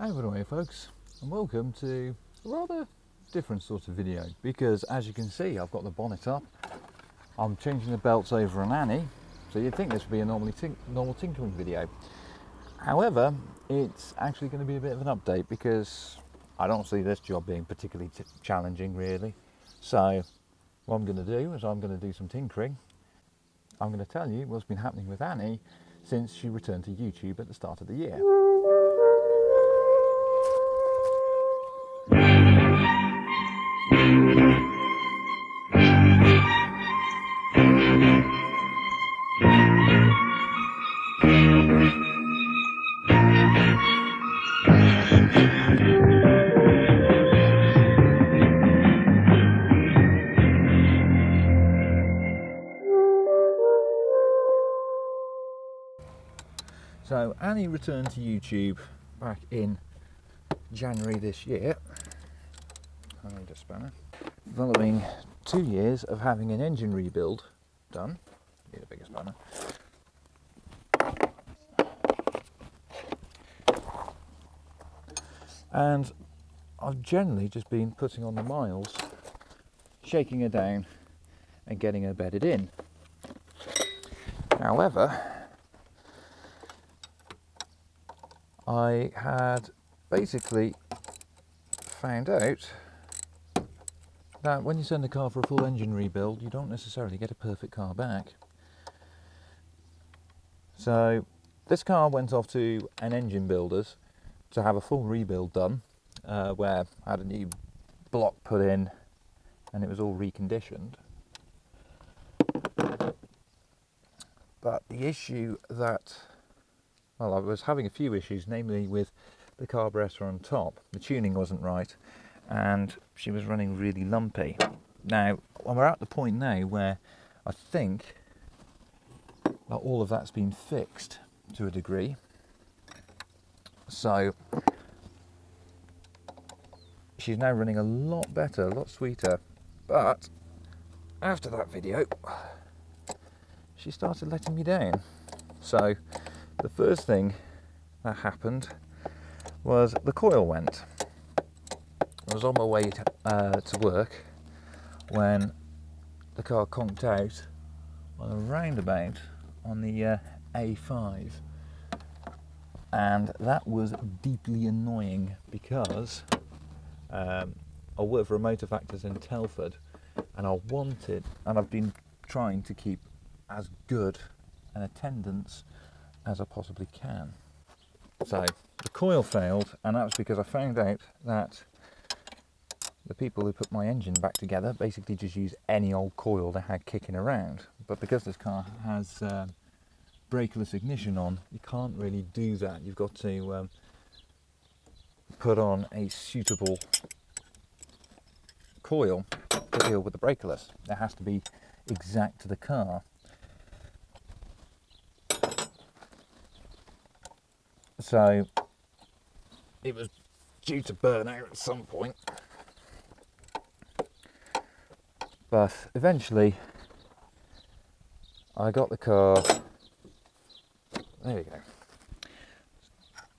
Hey, by the way, folks, and welcome to a rather different sort of video, because as you can see, I've got the bonnet up, I'm changing the belts over on Annie, so you'd think this would be a normal tinkering video. However, it's actually going to be a bit of an update because I don't see this job being particularly challenging, really. So what I'm going to do is I'm going to do some tinkering. I'm going to tell you what's been happening with Annie since she returned to YouTube at the start of the year. So Annie returned to YouTube back in January this year, I need a spanner, following 2 years of having an engine rebuild done. Need a bigger spanner. And I've generally just been putting on the miles, shaking her down and getting her bedded in. However, I had basically found out that when you send a car for a full engine rebuild, you don't necessarily get a perfect car back. So this car went off to an engine builder's to have a full rebuild done, where I had a new block put in and it was all reconditioned. But the issue that, well, I was having a few issues, namely with the carburetor on top. The tuning wasn't right and she was running really lumpy. Now, we're at the point now where I think that all of that's been fixed to a degree. So she's now running a lot better, a lot sweeter. But after that video, she started letting me down. So the first thing that happened was the coil went. I was on my way to work when the car conked out on a roundabout on the A5, and that was deeply annoying because I work for a motor factors in Telford, and I've been trying to keep as good an attendance as I possibly can. So the coil failed, and that was because I found out that the people who put my engine back together basically just used any old coil they had kicking around. But because this car has brakeless ignition on, you can't really do that. You've got to put on a suitable coil to deal with the brakeless. It has to be exact to the car. So it was due to burn out at some point, but eventually I got the car, there we go,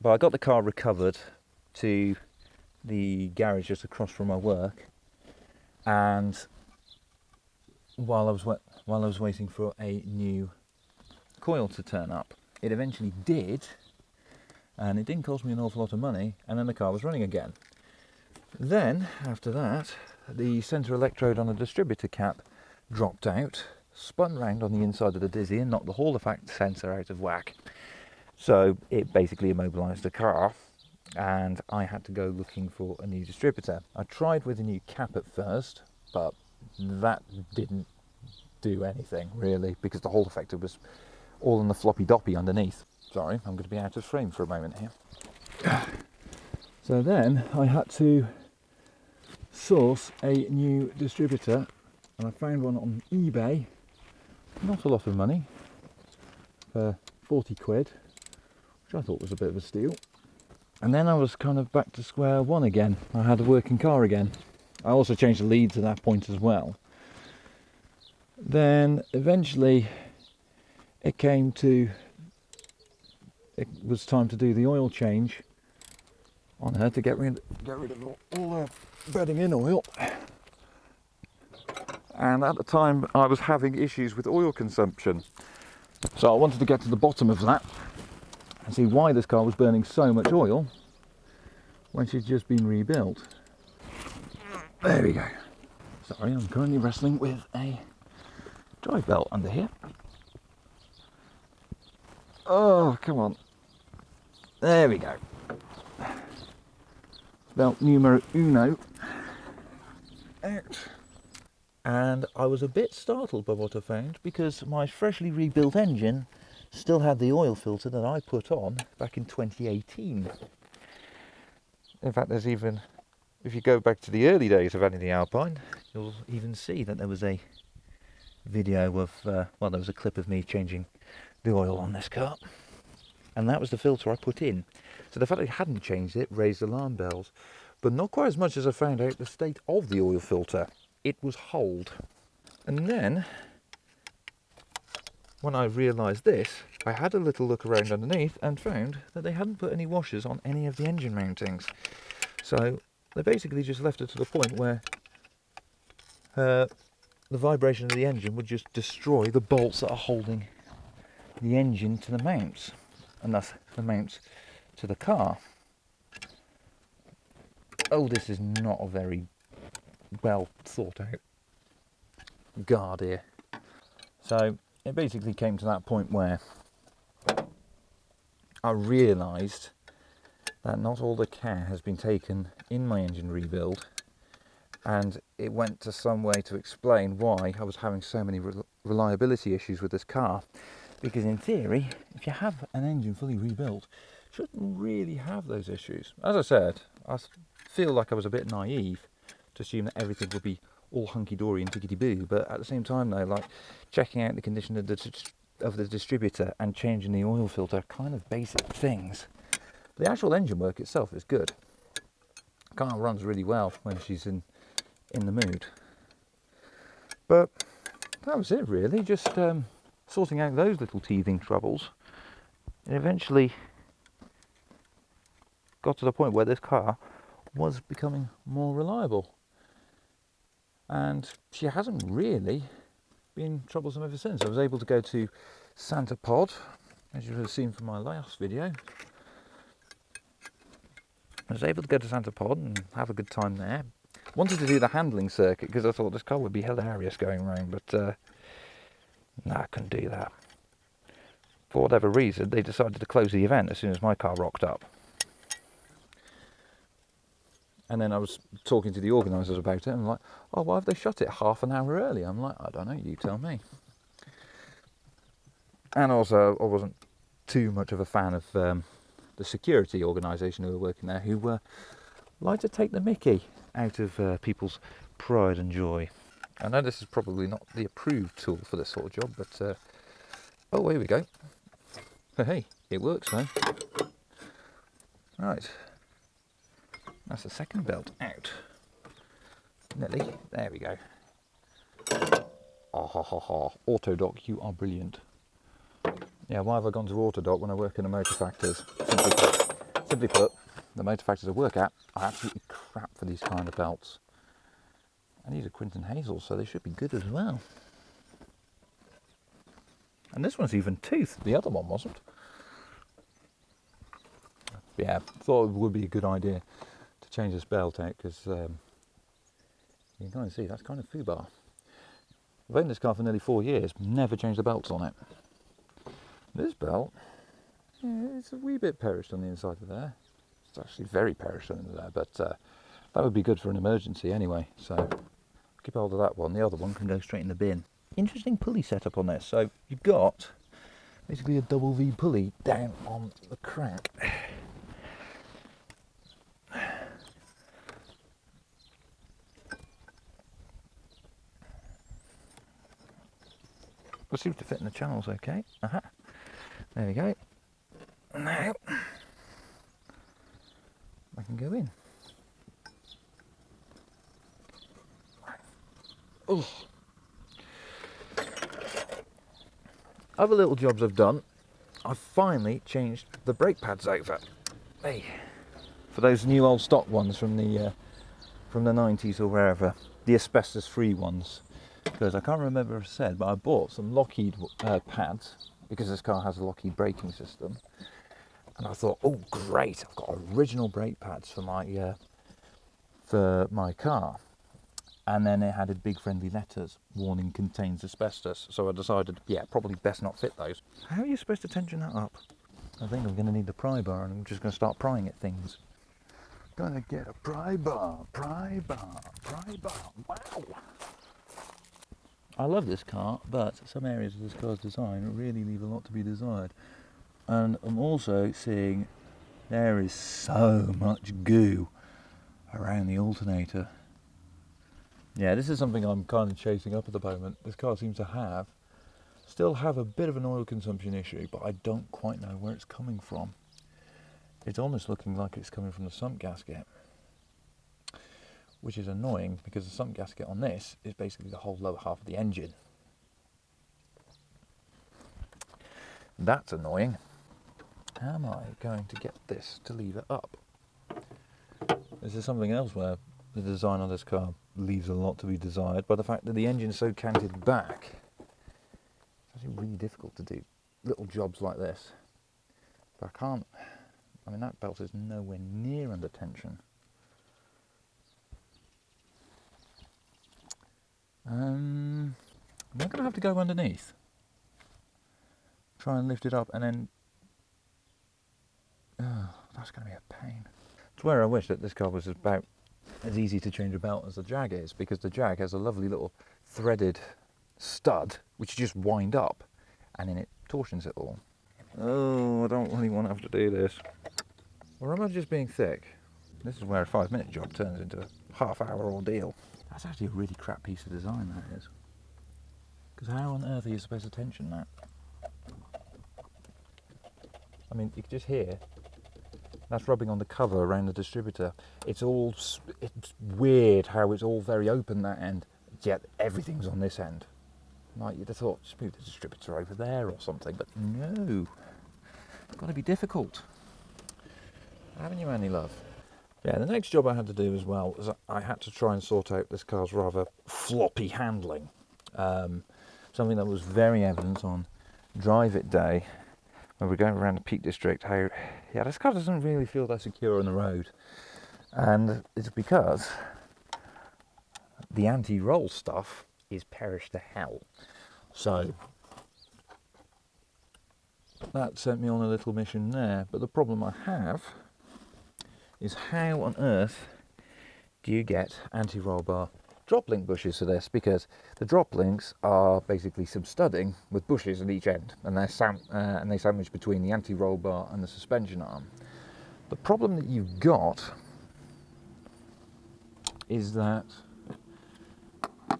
but I got the car recovered to the garage just across from my work, and while I was waiting for a new coil to turn up, it eventually did. And it didn't cost me an awful lot of money, and then the car was running again. Then, after that, the centre electrode on the distributor cap dropped out, spun round on the inside of the dizzy and knocked the Hall effect sensor out of whack. So it basically immobilised the car, and I had to go looking for a new distributor. I tried with a new cap at first, but that didn't do anything really, because the Hall effector was all in the floppy doppy underneath. Sorry, I'm going to be out of frame for a moment here. So then I had to source a new distributor, and I found one on eBay, not a lot of money, for 40 quid, which I thought was a bit of a steal. And then I was kind of back to square one again. I had a working car again. I also changed the leads at that point as well. Then eventually it was time to do the oil change on her to get rid of all the bedding in oil. And at the time I was having issues with oil consumption, so I wanted to get to the bottom of that and see why this car was burning so much oil when she'd just been rebuilt. There we go. Sorry, I'm currently wrestling with a drive belt under here. Oh, come on. There we go. Belt numero uno out. And I was a bit startled by what I found, because my freshly rebuilt engine still had the oil filter that I put on back in 2018. In fact, there's even, if you go back to the early days of Annie the Alpine, you'll even see that there was a video of, well, there was a clip of me changing the oil on this car. And that was the filter I put in. So the fact that I hadn't changed it raised alarm bells, but not quite as much as I found out the state of the oil filter. It was holed. And then, when I realised this, I had a little look around underneath and found that they hadn't put any washers on any of the engine mountings. So they basically just left it to the point where the vibration of the engine would just destroy the bolts that are holding the engine to the mounts, and thus the mounts to the car. Oh, this is not a very well thought out guard here. So it basically came to that point where I realised that not all the care has been taken in my engine rebuild, and it went to some way to explain why I was having so many reliability issues with this car. Because in theory, if you have an engine fully rebuilt, you shouldn't really have those issues. As I said, I feel like I was a bit naive to assume that everything would be all hunky-dory and tickety-boo, but at the same time though, like checking out the condition of the distributor and changing the oil filter, kind of basic things. The actual engine work itself is good. The car runs really well when she's in the mood. But that was it really, just sorting out those little teething troubles. And eventually got to the point where this car was becoming more reliable. And she hasn't really been troublesome ever since. I was able to go to Simca Poissy, as you have seen from my last video. I was able to go to Simca Poissy and have a good time there. Wanted to do the handling circuit because I thought this car would be hilarious going around, but no, I couldn't do that. For whatever reason, they decided to close the event as soon as my car rocked up. And then I was talking to the organisers about it, and I'm like, oh, why have they shut it half an hour early? I'm like, I don't know, you tell me. And also, I wasn't too much of a fan of the security organisation who were working there, who like to take the mickey out of people's pride and joy. I know this is probably not the approved tool for this sort of job, but oh, here we go. Hey, it works though. Right. That's the second belt out. Nearly. There we go. Ah ha ha ha. Autodoc, you are brilliant. Yeah, why have I gone to Autodoc when I work in a motor factors? Simply put, the motor factors I work at are absolutely crap for these kind of belts. And these are Quinton Hazel, so they should be good as well. And this one's even toothed. The other one wasn't. Yeah, thought it would be a good idea to change this belt out, because you can kind of see that's kind of foobar. I've owned this car for nearly 4 years, never changed the belts on it. This belt, yeah, it's a wee bit perished on the inside of there. It's actually very perished under there, but that would be good for an emergency anyway. So keep hold of that one. The other one can go straight in the bin. Interesting pulley setup on this. So you've got basically a double V pulley down on the crank. It seems to fit in the channels okay. There we go. Now I can go in. Oh. Other little jobs I've done, I've finally changed the brake pads over. Hey. for those new old stock ones from the 90s or wherever, the asbestos-free ones. Because I can't remember if I said, but I bought some Lockheed pads because this car has a Lockheed braking system, and I thought, oh great, I've got original brake pads for my car. And then it had a big friendly letters, warning contains asbestos. So I decided, yeah, probably best not fit those. How are you supposed to tension that up? I think I'm going to need the pry bar, and I'm just going to start prying at things. Gonna get a pry bar, pry bar, pry bar. Wow! I love this car, but some areas of this car's design really leave a lot to be desired. And I'm also seeing there is so much goo around the alternator. Yeah, this is something I'm kind of chasing up at the moment. This car seems to still have a bit of an oil consumption issue, but I don't quite know where it's coming from. It's almost looking like it's coming from the sump gasket, which is annoying because the sump gasket on this is basically the whole lower half of the engine. That's annoying. How am I going to get this to lever up? This is something else where the design of this car leaves a lot to be desired by the fact that the engine is so canted back. It's actually really difficult to do little jobs like this. But I can't. I mean, that belt is nowhere near under tension. I'm going to have to go underneath. Try and lift it up, and then... Oh, that's going to be a pain. It's where I wish that this car was about as easy to change a belt as the Jag is, because the Jag has a lovely little threaded stud, which you just wind up, and then it torsions it all. Oh, I don't really want to have to do this. Or am I just being thick? This is where a 5-minute job turns into a half-hour ordeal. That's actually a really crap piece of design, that is. Because how on earth are you supposed to tension that? I mean, you can just hear that's rubbing on the cover around the distributor. It's weird how it's all very open that end, yet everything's on this end. Like, you'd have thought, just move the distributor over there or something, but no. It's got to be difficult. Haven't you, Annie love? Yeah, the next job I had to do as well was I had to try and sort out this car's rather floppy handling. Something that was very evident on Drive It Day when we're going around the Peak District. How, yeah, this car doesn't really feel that secure on the road. And it's because the anti-roll stuff is perish to hell. So that sent me on a little mission there. But the problem I have is how on earth do you get anti-roll bar drop link bushes for this? Because the drop links are basically substudding with bushes at each end, and they sandwich between the anti-roll bar and the suspension arm. The problem that you've got is that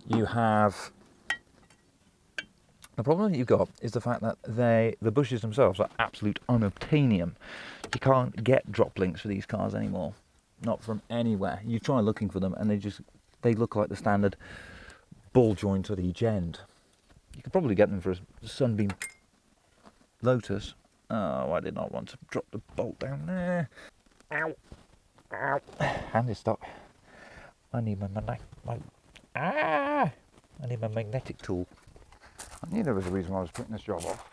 the fact that the bushes themselves are absolute unobtainium. You can't get drop links for these cars anymore, not from anywhere. You try looking for them, and they look like the standard ball joints at each end. You could probably get them for a Sunbeam Lotus. Oh, I did not want to drop the bolt down there. Ow, ow. Hand is stuck. I need my magnetic tool. I knew there was a reason why I was putting this job off.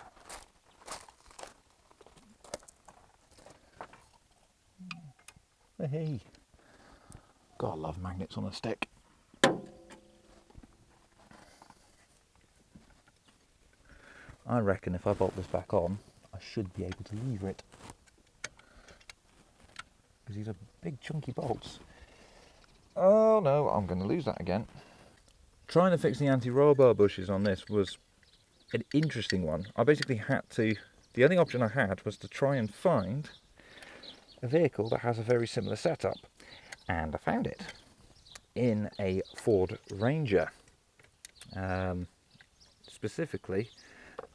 Hey, God, I love magnets on a stick. I reckon if I bolt this back on, I should be able to lever it. Because these are big chunky bolts. Oh no, I'm going to lose that again. Trying to fix the anti-roll bar bushes on this was an interesting one. I basically the only option I had was to try and find a vehicle that has a very similar setup. And I found it in a Ford Ranger. Specifically,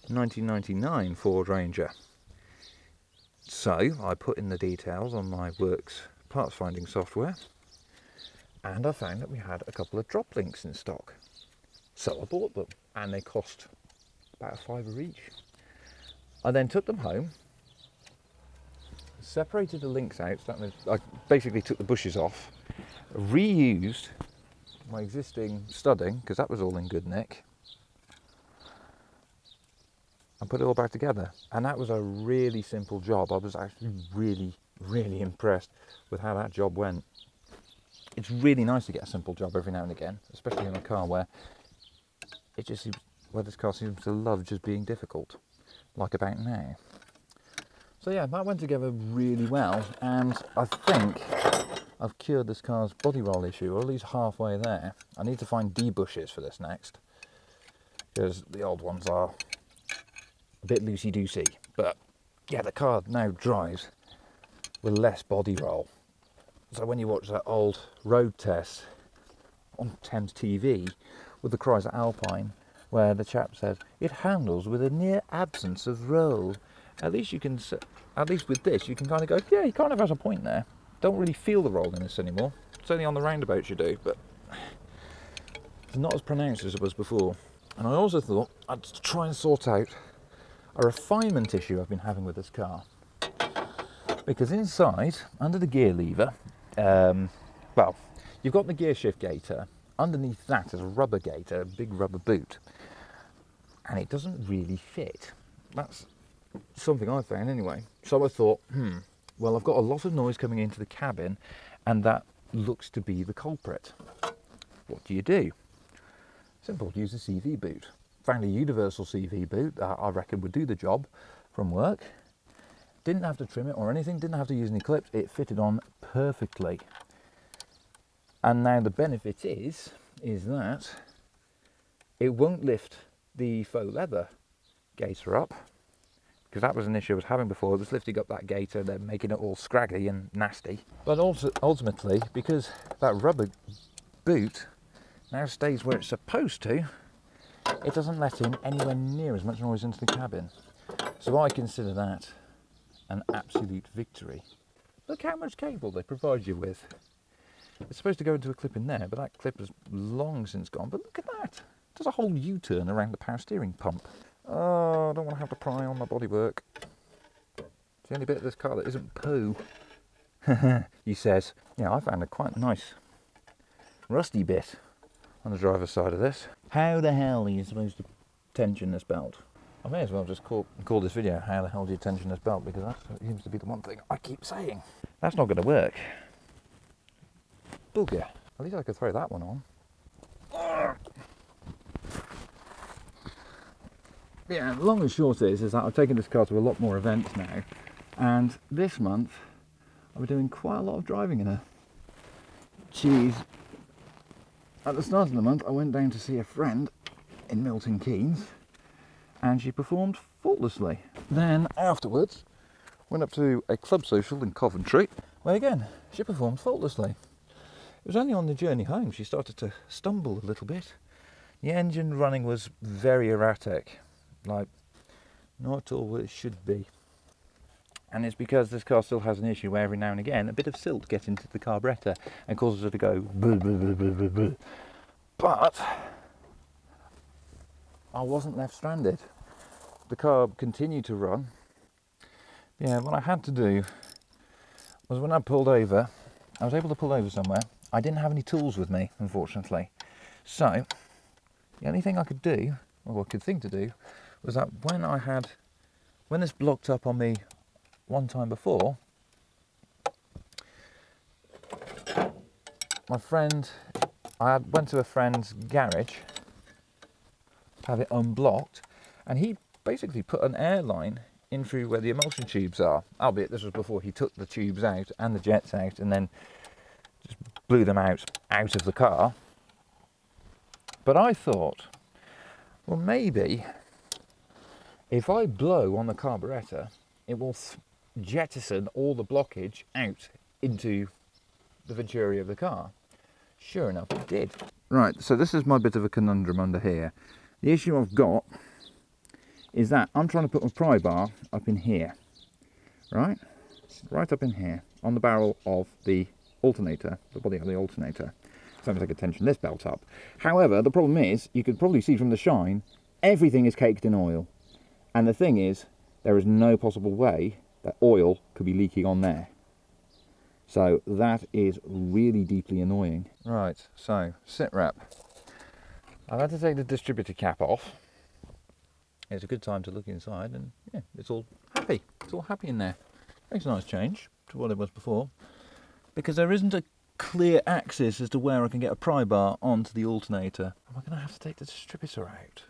1999 Ford Ranger. So I put in the details on my Works parts finding software, and I found that we had a couple of drop links in stock. So I bought them, and they cost about £5 each. I then took them home, separated the links out, so I basically took the bushes off, reused my existing studding, because that was all in good nick, and put it all back together. And that was a really simple job. I was actually really impressed with how that job went. It's really nice to get a simple job every now and again, especially in a car where it just seems, where this car seems to love just being difficult, like about now. So yeah, that went together really well, and I think I've cured this car's body roll issue, or at least halfway there. I need to find D-bushes for this next, because the old ones are a bit loosey-goosey. But yeah, the car now drives with less body roll. So when you watch that old road test on Thames TV with the Chrysler Alpine, where the chap says it handles with a near absence of roll, at least you can, at least with this, you can kind of go, yeah, he kind of has a point there. Don't really feel the roll in this anymore. It's only on the roundabouts you do, but it's not as pronounced as it was before. And I also thought I'd try and sort out a refinement issue I've been having with this car. Because inside, under the gear lever, well, you've got the gear shift gaiter. Underneath that is a rubber gaiter, a big rubber boot. And it doesn't really fit. That's something I found anyway. So I thought, well, I've got a lot of noise coming into the cabin, and that looks to be the culprit. What do? Simple, use a CV boot. Found a universal CV boot that I reckon would do the job from work. Didn't have to trim it or anything, didn't have to use any clips, it fitted on perfectly. And now the benefit is that it won't lift the faux leather gaiter up, because that was an issue I was having before. It was lifting up that gaiter, then making it all scraggly and nasty. But also, ultimately, because that rubber boot now stays where it's supposed to, it doesn't let in anywhere near as much noise into the cabin. So I consider that an absolute victory. Look how much cable they provide you with. It's supposed to go into a clip in there, but that clip has long since gone. But look at that. There's a whole U-turn around the power steering pump. Oh, I don't want to have to pry on my bodywork. It's the only bit of this car that isn't poo. He says. Yeah, I found a quite nice rusty bit on the driver's side of this. How the hell are you supposed to tension this belt? I may as well just call this video "How the hell do you tension this belt?" because that seems to be the one thing I keep saying. That's not going to work. Bugger. At least I could throw that one on. Yeah, long and short is that I've taken this car to a lot more events now, and this month I'll be doing quite a lot of driving in her. Jeez. At the start of the month I went down to see a friend in Milton Keynes, and she performed faultlessly. Then afterwards went up to a club social in Coventry, where again she performed faultlessly. It was only on the journey home she started to stumble a little bit. The engine running was very erratic, like not at all what it should be. And it's because this car still has an issue where every now and again a bit of silt gets into the carburettor and causes her to go blah, blah, blah, blah, blah, blah. But I wasn't left stranded. The car continued to run. Yeah, what I had to do was when I pulled over, I was able to pull over somewhere. I didn't have any tools with me, unfortunately. So the only thing I could do, or I could think to do, was that when this blocked up on me one time before, I went to a friend's garage to have it unblocked, and he basically put an air line in through where the emulsion tubes are, albeit this was before he took the tubes out and the jets out and then just blew them out of the car. But I thought, well, maybe if I blow on the carburettor, it will jettison all the blockage out into the venturi of the car. Sure enough, it did. Right, so this is my bit of a conundrum under here. The issue I've got is that I'm trying to put my pry bar up in here, right up in here, on the barrel of the alternator, the body of the alternator. Sometimes I could tension this belt up. However, the problem is, you could probably see from the shine, everything is caked in oil. And the thing is, there is no possible way that oil could be leaking on there. So that is really deeply annoying. Right, so sit rep. I've had to take the distributor cap off. It's a good time to look inside, and yeah, it's all happy. It's all happy in there. Makes a nice change to what it was before, because there isn't a clear axis as to where I can get a pry bar onto the alternator. Am I going to have to take the distributor out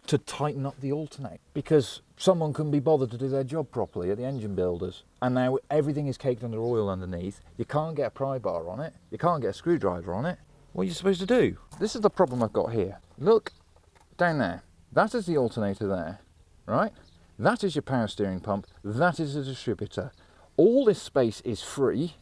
to tighten up the alternator? Because someone couldn't be bothered to do their job properly at the engine builders, and now everything is caked under oil underneath. You can't get a pry bar on it. You can't get a screwdriver on it. What are you supposed to do? This is the problem I've got here. Look down there. That is the alternator there, right? That is your power steering pump. That is the distributor. All this space is free.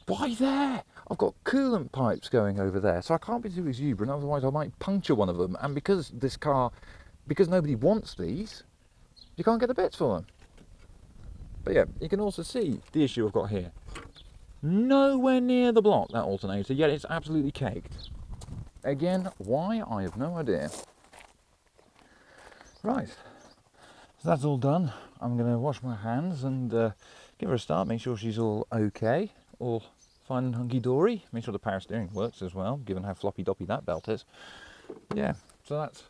Why there? I've got coolant pipes going over there, so I can't be too exuberant, otherwise I might puncture one of them. And because nobody wants these, you can't get the bits for them. But yeah, you can also see the issue I've got here. Nowhere near the block, that alternator, yet it's absolutely caked. Again, why? I have no idea. Right, so that's all done. I'm going to wash my hands and give her a start, make sure she's all okay, all fine and hunky-dory. Make sure the power steering works as well, given how floppy-doppy that belt is. Yeah, so that's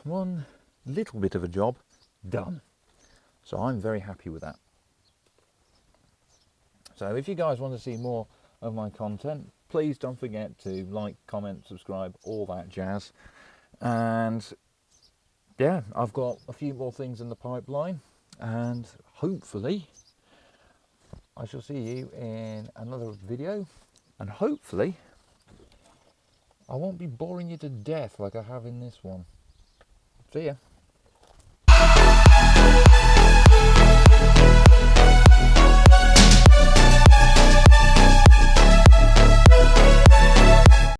one little bit of a job done. So I'm very happy with that. So if you guys want to see more of my content, please don't forget to like, comment, subscribe, all that jazz. And yeah, I've got a few more things in the pipeline, and hopefully I shall see you in another video, and hopefully I won't be boring you to death like I have in this one. See ya.